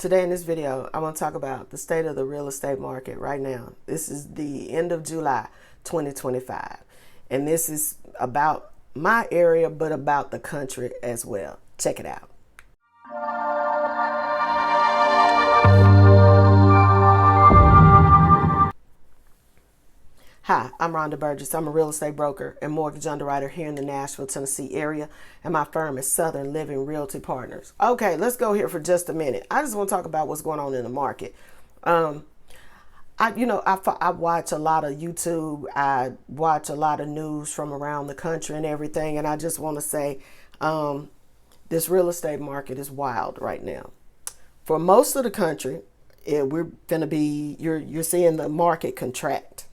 Today in this video, I want to talk about the state of the real estate market right now. This is the end of July 2025. And this is about my area, but about the country as well. Check it out. Hi, I'm Rhonda Burgess. I'm a real estate broker and mortgage underwriter here in the Nashville, Tennessee area, and my firm is Southern Living Realty Partners. Okay, let's go here for just a minute. I just want to talk about what's going on in the market. I watch a lot of YouTube. I watch a lot of news from around the country and everything, and I just want to say this real estate market is wild right now. For most of the country, you're seeing the market contract.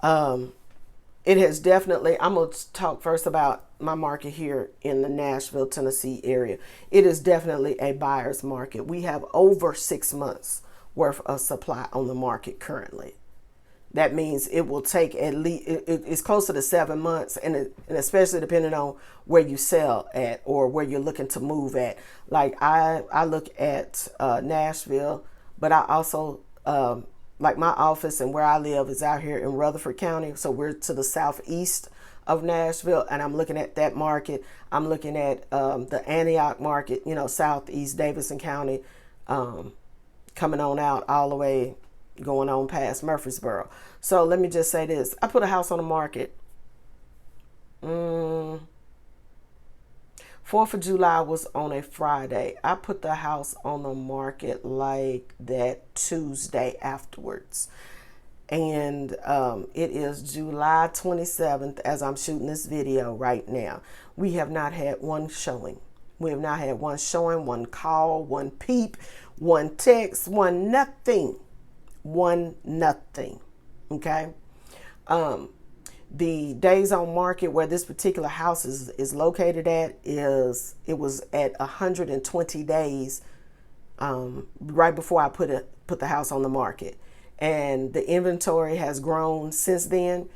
It has definitely, I'm going to talk first about my market here in the Nashville, Tennessee area. It is definitely a buyer's market. We have over 6 months worth of supply on the market currently. That means it will take at least, it's closer to 7 months, and especially depending on where you sell at or where you're looking to move at. Like I look at Nashville, but I also, like my office and where I live is out here in Rutherford County. So we're to the southeast of Nashville, and I'm looking at that market. I'm looking at the Antioch market, southeast Davidson County, coming on out all the way, going on past Murfreesboro. So let me just say this. I put a house on the market. 4th of July was on a Friday. I put the house on the market like that Tuesday afterwards. And it is July 27th as I'm shooting this video right now. We have not had one showing. We have not had one showing, one call, one peep, one text, one nothing. One nothing. Okay? The days on market where this particular house is located at it was at 120 days right before I put the house on the market. And the inventory has grown since then,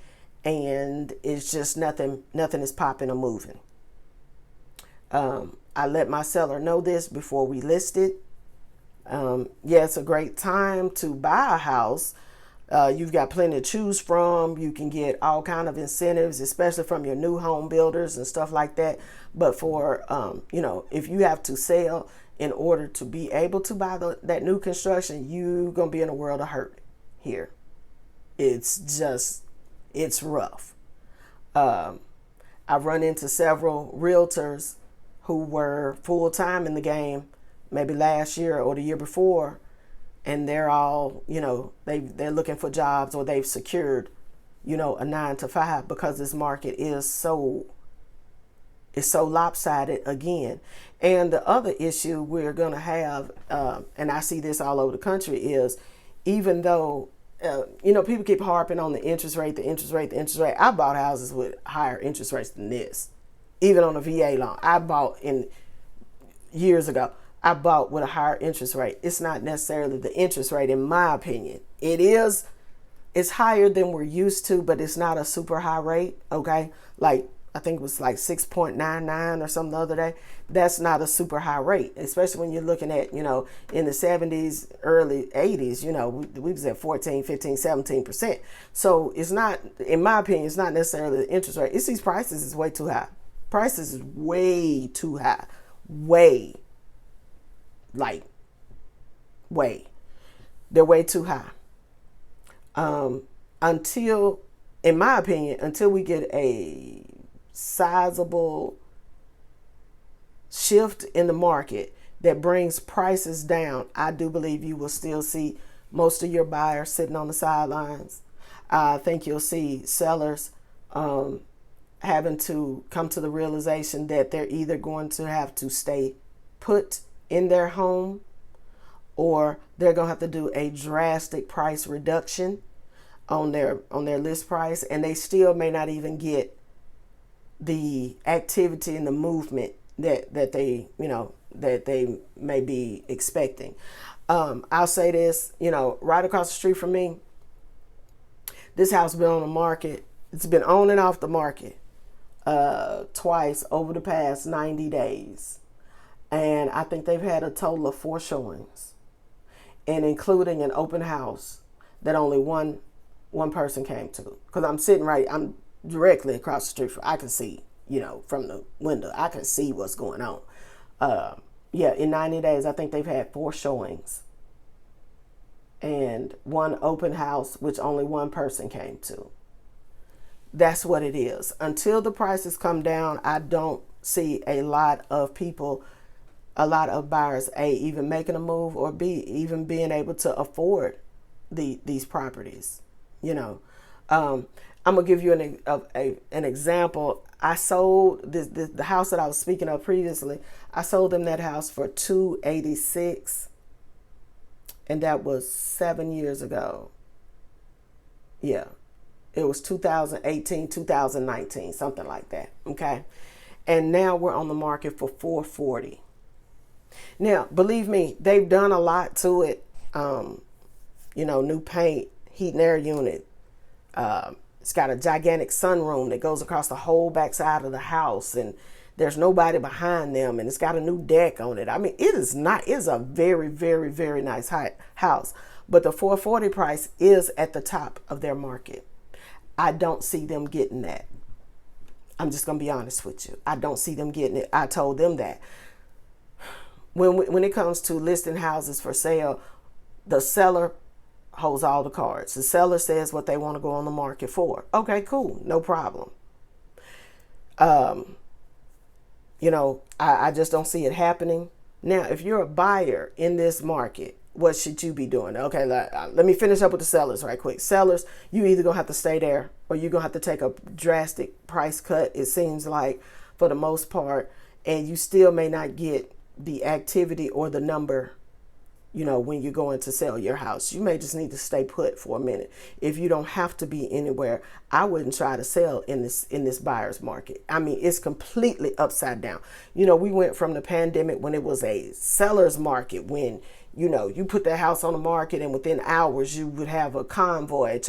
and it's just nothing is popping or moving. I let my seller know this before we listed. It's a great time to buy a house. You've got plenty to choose from. You can get all kind of incentives, especially from your new home builders and stuff like that. But for, if you have to sell in order to be able to buy that new construction, you're going to be in a world of hurt here. It's rough. I've run into several realtors who were full time in the game, maybe last year or the year before, and they're all, they're looking for jobs, or they've secured, a 9-to-5, because this market is so lopsided again. And the other issue we're going to have, and I see this all over the country, is even though, people keep harping on the interest rate. I bought houses with higher interest rates than this, even on a VA loan. I bought years ago. I bought with a higher interest rate. It's not necessarily the interest rate, in my opinion. It's higher than we're used to, but it's not a super high rate. Okay. Like, I think it was like 6.99 or something the other day. That's not a super high rate, especially when you're looking at, in the 70s, early 80s, we was at 14, 15, 17%. So it's not, in my opinion, it's not necessarily the interest rate. It's these prices is way too high. Prices is way too high. They're way too high. Until, in my opinion, until we get a sizable shift in the market that brings prices down, I do believe you will still see most of your buyers sitting on the sidelines. I think you'll see sellers having to come to the realization that they're either going to have to stay put in their home, or they're going to have to do a drastic price reduction on their list price, and they still may not even get the activity and the movement that they may be expecting. I'll say this, right across the street from me, this house been on the market. It's been on and off the market twice over the past 90 days. And I think they've had a total of 4 showings, and including an open house that only one person came to. Because I'm directly across the street I can see, from the window, I can see what's going on. In 90 days, I think they've had 4 showings and 1 open house, which only 1 person came to. That's what it is. Until the prices come down, I don't see a lot of buyers, A, even making a move, or B, even being able to afford these properties. I'm gonna give you an example. I sold the house that I was speaking of previously. I sold them that house for $286, and that was 7 years ago. Yeah, it was 2018, 2019, something like that. Okay, and now we're on the market for $440. Now, believe me, they've done a lot to it. New paint, heat and air unit. It's got a gigantic sunroom that goes across the whole backside of the house, and there's nobody behind them, and it's got a new deck on it. I mean, it's a very, very, very nice house. But the $440 price is at the top of their market. I don't see them getting that. I'm just going to be honest with you. I don't see them getting it. I told them that. When it comes to listing houses for sale, the seller holds all the cards. The seller says what they want to go on the market for. Okay, cool. No problem. I just don't see it happening. Now, if you're a buyer in this market, what should you be doing? Okay, let me finish up with the sellers right quick. Sellers, you either going to have to stay there, or you're going to have to take a drastic price cut, it seems like, for the most part, and you still may not get the activity or the number, when you're going to sell your house. You may just need to stay put for a minute. If you don't have to be anywhere, I wouldn't try to sell in this buyer's market. I mean, it's completely upside down. We went from the pandemic when it was a seller's market, when you put that house on the market and within hours you would have a convoy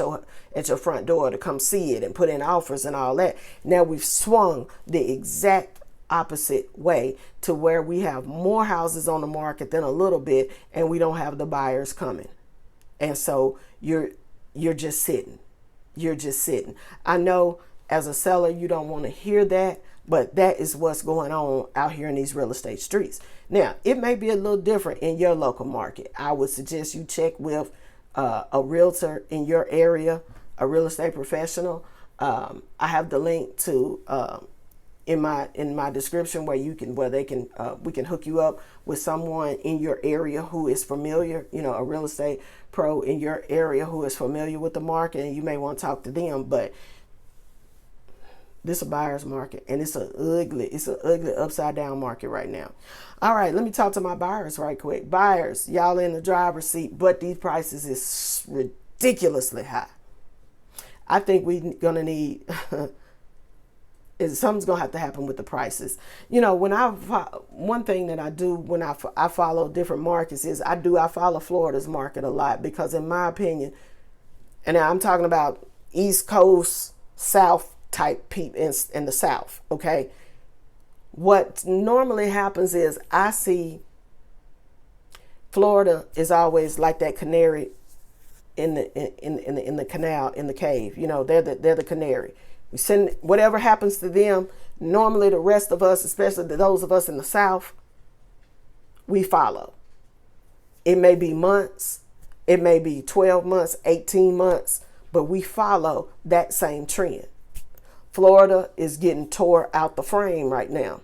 at your front door to come see it and put in offers and all that. Now we've swung the exact opposite way to where we have more houses on the market than a little bit, and we don't have the buyers coming. And so you're just sitting. You're just sitting. I know as a seller, you don't want to hear that, but that is what's going on out here in these real estate streets. Now, it may be a little different in your local market. I would suggest you check with a realtor in your area, a real estate professional. I have the link to in my description where we can hook you up with someone in your area who is familiar, a real estate pro in your area who is familiar with the market, and you may want to talk to them. But this is a buyer's market, and it's an ugly upside down market right now. All right, let me talk to my buyers right quick. Buyers, y'all in the driver's seat, but these prices is ridiculously high. I think we're gonna need something's gonna have to happen with the prices. One thing that I do when I follow different markets is I follow Florida's market a lot, because in my opinion, and I'm talking about East Coast, South type people in the South. Okay, what normally happens is I see Florida is always like that canary in the canal, in the cave. They're the canary. We send whatever happens to them. Normally the rest of us, especially those of us in the South, we follow. It may be months, it may be 12 months, 18 months, but we follow that same trend. Florida is getting tore out the frame right now.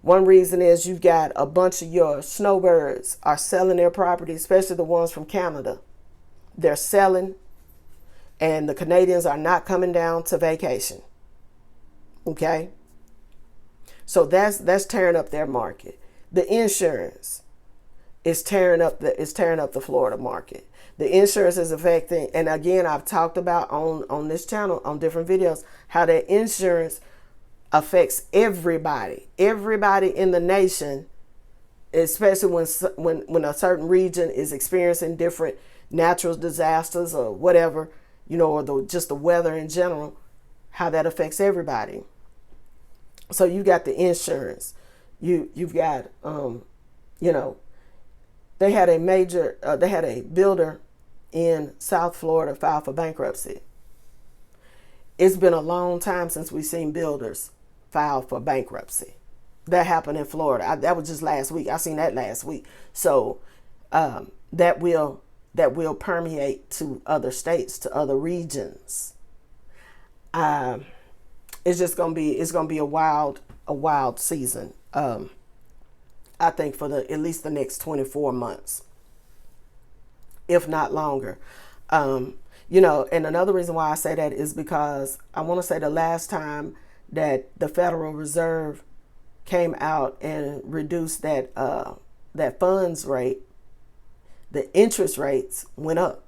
One reason is you've got a bunch of your snowbirds are selling their property, especially the ones from Canada. They're selling, and the Canadians are not coming down to vacation. Okay? So that's tearing up their market. The insurance is tearing up the Florida market. The insurance is affecting, and again, I've talked about on this channel, on different videos, how that insurance affects everybody in the nation, especially when a certain region is experiencing different natural disasters or whatever, or just the weather in general, how that affects everybody. So you got the insurance, You've got you know, they had a builder in South Florida file for bankruptcy. It's been a long time since we've seen builders file for bankruptcy. That happened in Florida. That was just last week. I seen that last week. So that will permeate to other states, to other regions. It's gonna be a wild season. I think for at least the next 24 months, if not longer. You know, and another reason why I say that is because I want to say the last time that the Federal Reserve came out and reduced that funds rate, the interest rates went up.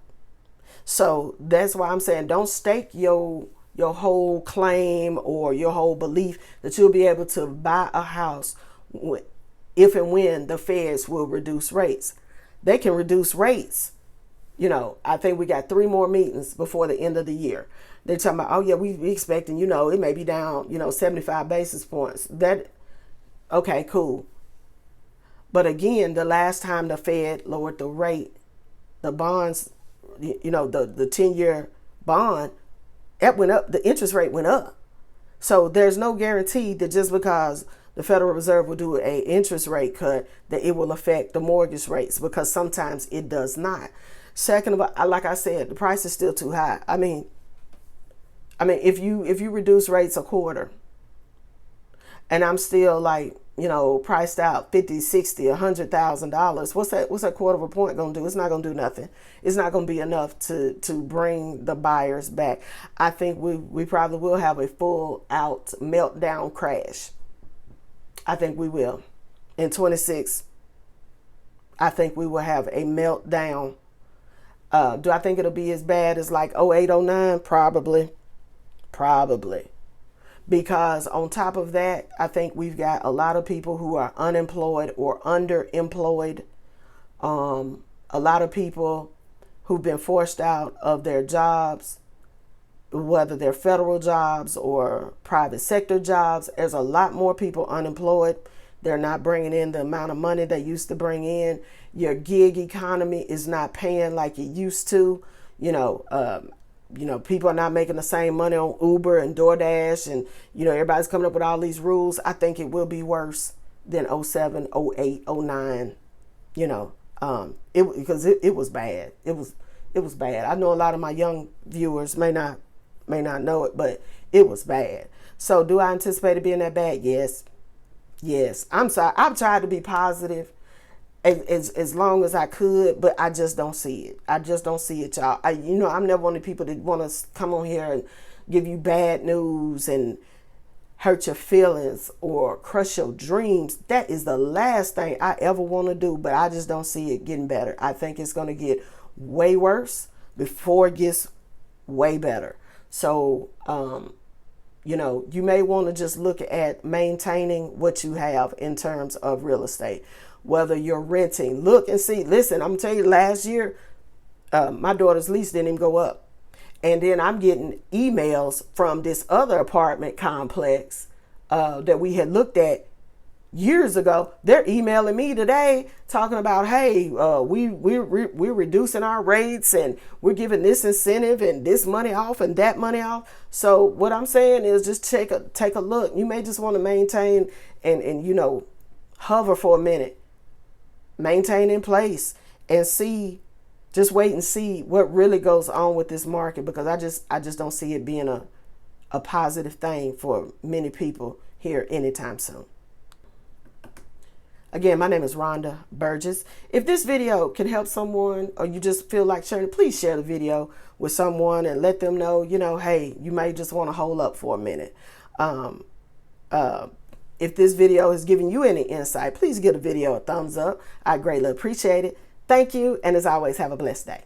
So that's why I'm saying don't stake your whole claim or your whole belief that you'll be able to buy a house if and when the feds will reduce rates. They can reduce rates. You know, I think we got 3 more meetings before the end of the year. They're talking about, oh yeah, we expecting, you know, it may be down, 75 basis points. Okay, cool. But again, the last time the Fed lowered the rate, the bonds, the 10-year bond, that went up, the interest rate went up. So there's no guarantee that just because the Federal Reserve will do an interest rate cut, that it will affect the mortgage rates, because sometimes it does not. Second of all, like I said, the price is still too high. I mean, if you reduce rates a quarter, and I'm still like, priced out $50,000, $60,000, $100,000, what's that quarter of a point gonna do? It's not gonna do nothing. It's not gonna be enough to bring the buyers back. I think we probably will have a full out meltdown crash. I think we will. In 26, I think we will have a meltdown. Do I think it'll be as bad as like 08, 09? Probably. Because on top of that, I think we've got a lot of people who are unemployed or underemployed. A lot of people who've been forced out of their jobs, whether they're federal jobs or private sector jobs. There's a lot more people unemployed. They're not bringing in the amount of money they used to bring in. Your gig economy is not paying like it used to. People are not making the same money on Uber and DoorDash, and everybody's coming up with all these rules. I think it will be worse than 07, 08, 09. Because it was bad. It was bad. I know a lot of my young viewers may not know it, but it was bad. So do I anticipate it being that bad? Yes. I'm sorry. I've tried to be positive as long as I could, but I just don't see it. I just don't see it, y'all. I'm never one of the people that want to come on here and give you bad news and hurt your feelings or crush your dreams. That is the last thing I ever want to do, but I just don't see it getting better. I think it's going to get way worse before it gets way better. So, you may want to just look at maintaining what you have in terms of real estate. Whether you're renting, look and see. Listen, I'm going to tell you, last year, my daughter's lease didn't even go up. And then I'm getting emails from this other apartment complex that we had looked at years ago. They're emailing me today talking about, hey, we're reducing our rates and we're giving this incentive and this money off and that money off. So what I'm saying is just take a look. You may just want to maintain and hover for a minute. Maintain in place and see, just wait and see what really goes on with this market, because I just don't see it being a positive thing for many people here anytime soon. Again, my name is Rhonda Burgess. If this video can help someone, or you just feel like sharing, please share the video with someone and let them know, hey, you may just want to hold up for a minute. If this video has given you any insight, please give the video a thumbs up. I greatly appreciate it. Thank you. And as always, have a blessed day.